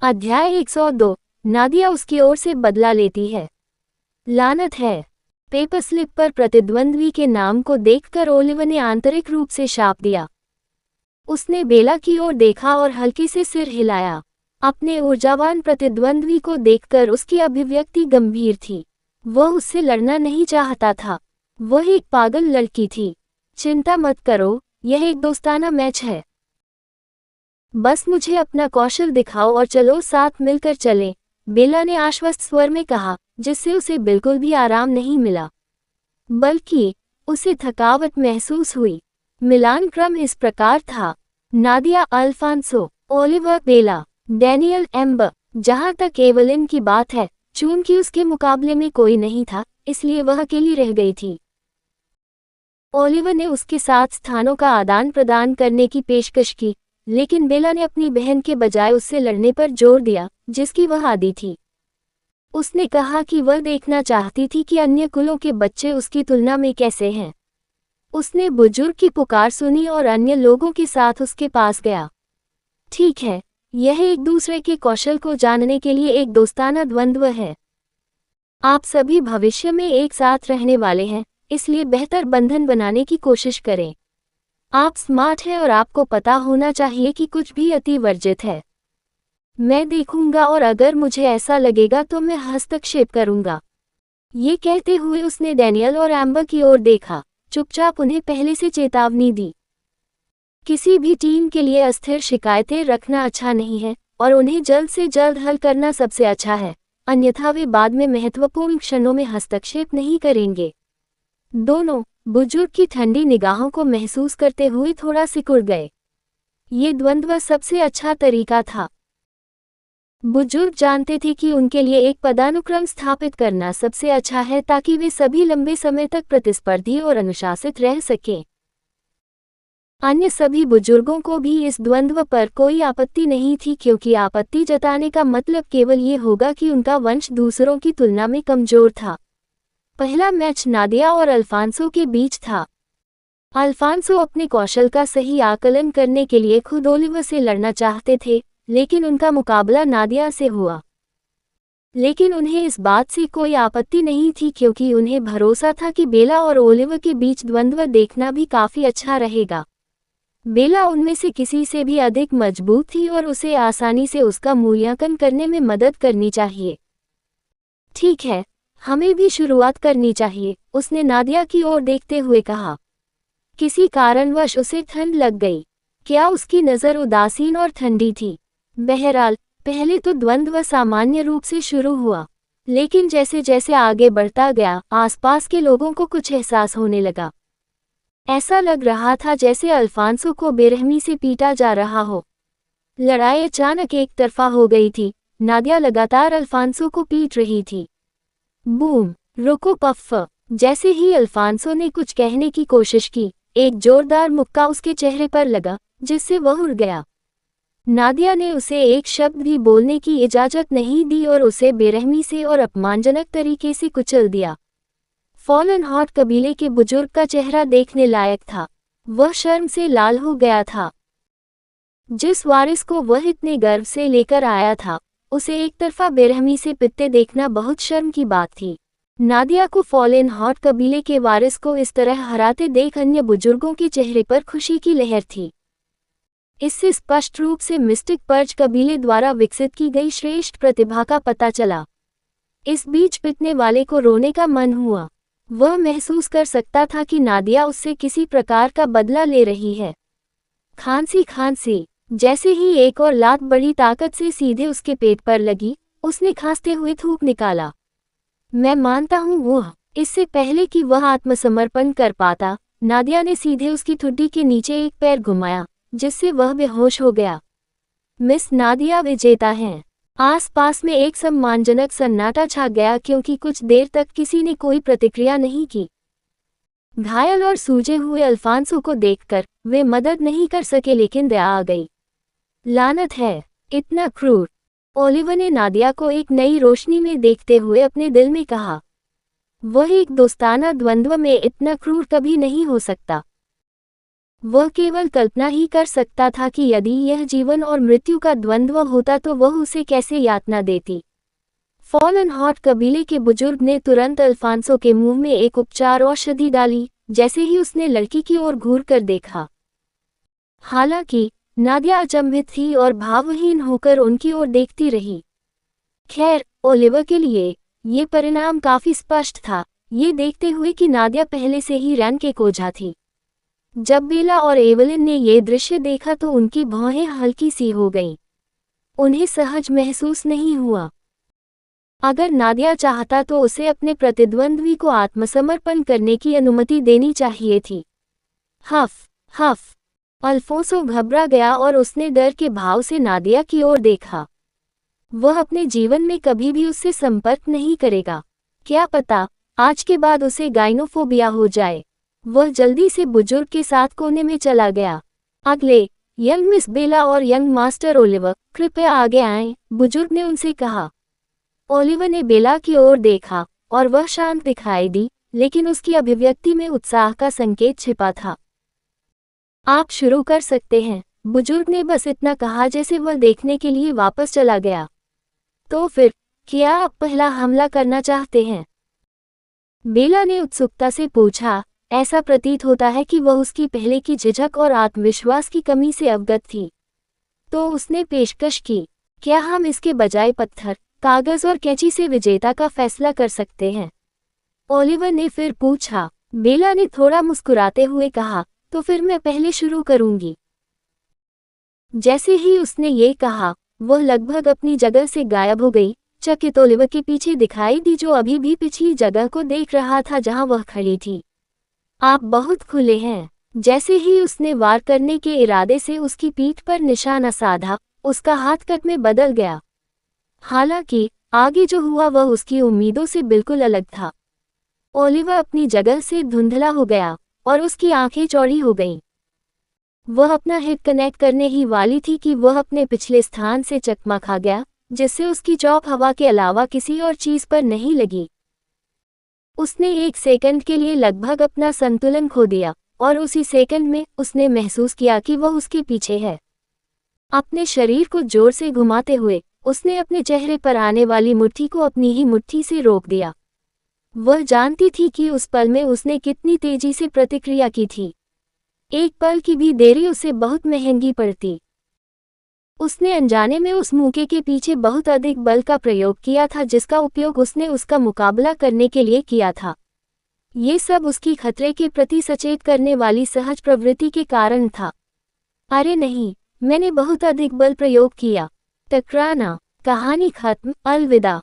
अध्याय 102। नादिया उसकी ओर से बदला लेती है। लानत है। पेपर स्लिप पर प्रतिद्वंद्वी के नाम को देखकर ओलिवर ने आंतरिक रूप से शाप दिया। उसने बेला की ओर देखा और हल्के से सिर हिलाया। अपने ऊर्जावान प्रतिद्वंद्वी को देखकर उसकी अभिव्यक्ति गंभीर थी। वह उससे लड़ना नहीं चाहता था। वह एक पागल लड़की थी। चिंता मत करो, यह एक दोस्ताना मैच है। बस मुझे अपना कौशल दिखाओ और चलो साथ मिलकर चलें, बेला ने आश्वस्त स्वर में कहा, जिससे उसे बिल्कुल भी आराम नहीं मिला, बल्कि उसे थकावट महसूस हुई। मिलान क्रम इस प्रकार था: नादिया, अल्फांसो, ओलिवर, बेला, डैनियल, एम्बर। जहां तक एवलिन की बात है, चूंकि उसके मुकाबले में कोई नहीं था, इसलिए वह अकेली रह गई थी। ओलिवर ने उसके साथ स्थानों का आदान प्रदान करने की पेशकश की, लेकिन बेला ने अपनी बहन के बजाय उससे लड़ने पर जोर दिया, जिसकी वह आदी थी। उसने कहा कि वह देखना चाहती थी कि अन्य कुलों के बच्चे उसकी तुलना में कैसे हैं। उसने बुजुर्ग की पुकार सुनी और अन्य लोगों के साथ उसके पास गया। ठीक है, यह एक दूसरे के कौशल को जानने के लिए एक दोस्ताना द्वंद्व है। आप सभी भविष्य में एक साथ रहने वाले हैं, इसलिए बेहतर बंधन बनाने की कोशिश करें। आप स्मार्ट हैं और आपको पता होना चाहिए कि कुछ भी अति वर्जित है। मैं देखूंगा और अगर मुझे ऐसा लगेगा तो मैं हस्तक्षेप करूंगा। ये कहते हुए उसने डैनियल और एम्बर की ओर देखा, चुपचाप उन्हें पहले से चेतावनी दी। किसी भी टीम के लिए अस्थिर शिकायतें रखना अच्छा नहीं है और उन्हें जल्द से जल्द हल करना सबसे अच्छा है, अन्यथा वे बाद में महत्वपूर्ण क्षणों में हस्तक्षेप नहीं करेंगे। दोनों बुजुर्ग की ठंडी निगाहों को महसूस करते हुए थोड़ा सिकुड़ गए। ये द्वंद्व सबसे अच्छा तरीका था। बुजुर्ग जानते थे कि उनके लिए एक पदानुक्रम स्थापित करना सबसे अच्छा है ताकि वे सभी लंबे समय तक प्रतिस्पर्धी और अनुशासित रह सकें। अन्य सभी बुजुर्गों को भी इस द्वंद्व पर कोई आपत्ति नहीं थी, क्योंकि आपत्ति जताने का मतलब केवल ये होगा कि उनका वंश दूसरों की तुलना में कमजोर था। पहला मैच नादिया और अल्फांसो के बीच था। अल्फांसो अपने कौशल का सही आकलन करने के लिए खुद ओलिवर से लड़ना चाहते थे, लेकिन उनका मुकाबला नादिया से हुआ। लेकिन उन्हें इस बात से कोई आपत्ति नहीं थी, क्योंकि उन्हें भरोसा था कि बेला और ओलिवर के बीच द्वंद्व देखना भी काफी अच्छा रहेगा। बेला उनमें से किसी से भी अधिक मजबूत थी और उसे आसानी से उसका मूल्यांकन करने में मदद करनी चाहिए। ठीक है, हमें भी शुरुआत करनी चाहिए, उसने नादिया की ओर देखते हुए कहा। किसी कारणवश उसे ठंड लग गई। क्या उसकी नज़र उदासीन और ठंडी थी? बहरहाल, पहले तो द्वंद्व सामान्य रूप से शुरू हुआ, लेकिन जैसे जैसे आगे बढ़ता गया, आसपास के लोगों को कुछ एहसास होने लगा। ऐसा लग रहा था जैसे अल्फांसो को बेरहमी से पीटा जा रहा हो। लड़ाई अचानक एक तरफा हो गई थी। नादिया लगातार अल्फांसो को पीट रही थी। बूम, रुको पफ्फ। जैसे ही अल्फांसो ने कुछ कहने की कोशिश की, एक जोरदार मुक्का उसके चेहरे पर लगा, जिससे वह उड़ गया। नादिया ने उसे एक शब्द भी बोलने की इजाजत नहीं दी और उसे बेरहमी से और अपमानजनक तरीके से कुचल दिया। फॉलन हॉट कबीले के बुजुर्ग का चेहरा देखने लायक था। वह शर्म से लाल हो गया था। जिस वारिस को वह इतने गर्व से लेकर आया था, उसे एक तरफा बेरहमी से पिटते देखना बहुत शर्म की बात थी। नादिया को फॉलन हॉट कबीले के वारिस को इस तरह हराते देख अन्य बुजुर्गों के चेहरे पर खुशी की लहर थी। इससे स्पष्ट रूप से मिस्टिक पर्च कबीले द्वारा विकसित की गई श्रेष्ठ प्रतिभा का पता चला। इस बीच पिटने वाले को रोने का मन हुआ। वह महसूस कर सकता था कि नादिया उससे किसी प्रकार का बदला ले रही है। खांसी। जैसे ही एक और लात बड़ी ताकत से सीधे उसके पेट पर लगी, उसने खांसते हुए थूक निकाला। मैं मानता हूँ वह, इससे पहले कि वह आत्मसमर्पण कर पाता, नादिया ने सीधे उसकी ठुड्डी के नीचे एक पैर घुमाया, जिससे वह बेहोश हो गया। मिस नादिया विजेता हैं। आसपास में एक सम्मानजनक सन्नाटा छा गया, क्योंकि कुछ देर तक किसी ने कोई प्रतिक्रिया नहीं की। घायल और सूजे हुए अल्फांसो को देखकर वे मदद नहीं कर सके, लेकिन दया आ गई। लानत है, इतना क्रूर, ओलिवर ने नादिया को एक नई रोशनी में देखते हुए अपने दिल में कहा। वह एक दोस्ताना द्वंद्व में इतना क्रूर कभी नहीं हो सकता। वह केवल कल्पना ही कर सकता था कि यदि यह जीवन और मृत्यु का द्वंद्व होता तो वह उसे कैसे यातना देती। फॉलन हॉट कबीले के बुजुर्ग ने तुरंत अल्फांसो के मुंह में एक उपचार औषधि डाली जैसे ही उसने लड़की की ओर घूर कर देखा। हालांकि नादिया अचंभित थी और भावहीन होकर उनकी ओर देखती रही। खैर, ओलिवर के लिए ये परिणाम काफी स्पष्ट था, ये देखते हुए कि नादिया पहले से ही रैन के कोझा थी। जब बेला और एवलिन ने ये दृश्य देखा तो उनकी भौहें हल्की सी हो गईं। उन्हें सहज महसूस नहीं हुआ। अगर नादिया चाहता तो उसे अपने प्रतिद्वंद्वी को आत्मसमर्पण करने की अनुमति देनी चाहिए थी। हफ हफ, अल्फोंसो घबरा गया और उसने डर के भाव से नादिया की ओर देखा। वह अपने जीवन में कभी भी उससे संपर्क नहीं करेगा। क्या पता आज के बाद उसे गाइनोफोबिया हो जाए। वह जल्दी से बुजुर्ग के साथ कोने में चला गया। अगले, यंग मिस बेला और यंग मास्टर ओलिवर, कृपया आगे आएं, बुजुर्ग ने उनसे कहा। ओलिवर ने बेला की ओर देखा और वह शांत दिखाई दी, लेकिन उसकी अभिव्यक्ति में उत्साह का संकेत छिपा था। आप शुरू कर सकते हैं, बुजुर्ग ने बस इतना कहा जैसे वह देखने के लिए वापस चला गया। तो फिर, क्या आप पहला हमला करना चाहते हैं? बेला ने उत्सुकता से पूछा। ऐसा प्रतीत होता है कि वह उसकी पहले की झिझक और आत्मविश्वास की कमी से अवगत थी। तो उसने पेशकश की, क्या हम इसके बजाय पत्थर, कागज और कैंची से विजेता का फैसला कर सकते हैं? ओलिवर ने फिर पूछा। बेला ने थोड़ा मुस्कुराते हुए कहा, तो फिर मैं पहले शुरू करूंगी। जैसे ही उसने ये कहा, वह लगभग अपनी जगह से गायब हो गई। चकित ओलिवर के पीछे दिखाई दी जो अभी भी पिछली जगह को देख रहा था जहां वह खड़ी थी। आप बहुत खुले हैं। जैसे ही उसने वार करने के इरादे से उसकी पीठ पर निशाना साधा, उसका हाथ कट में बदल गया। हालांकि आगे जो हुआ वह उसकी उम्मीदों से बिल्कुल अलग था। ओलिवर अपनी जगह से धुंधला हो गया और उसकी आंखें चौड़ी हो गईं। वह अपना हिट कनेक्ट करने ही वाली थी कि वह अपने पिछले स्थान से चकमा खा गया, जिससे उसकी चौक हवा के अलावा किसी और चीज पर नहीं लगी। उसने एक सेकंड के लिए लगभग अपना संतुलन खो दिया और उसी सेकंड में उसने महसूस किया कि वह उसके पीछे है। अपने शरीर को जोर से घुमाते हुए उसने अपने चेहरे पर आने वाली मुट्ठी को अपनी ही मुट्ठी से रोक दिया। वह जानती थी कि उस पल में उसने कितनी तेजी से प्रतिक्रिया की थी। एक पल की भी देरी उसे बहुत महंगी पड़ती। उसने अनजाने में उस मूके के पीछे बहुत अधिक बल का प्रयोग किया था जिसका उपयोग उसने उसका मुकाबला करने के लिए किया था। ये सब उसकी खतरे के प्रति सचेत करने वाली सहज प्रवृत्ति के कारण था। अरे नहीं, मैंने बहुत अधिक बल प्रयोग किया। टकराना। कहानी खत्म। अलविदा।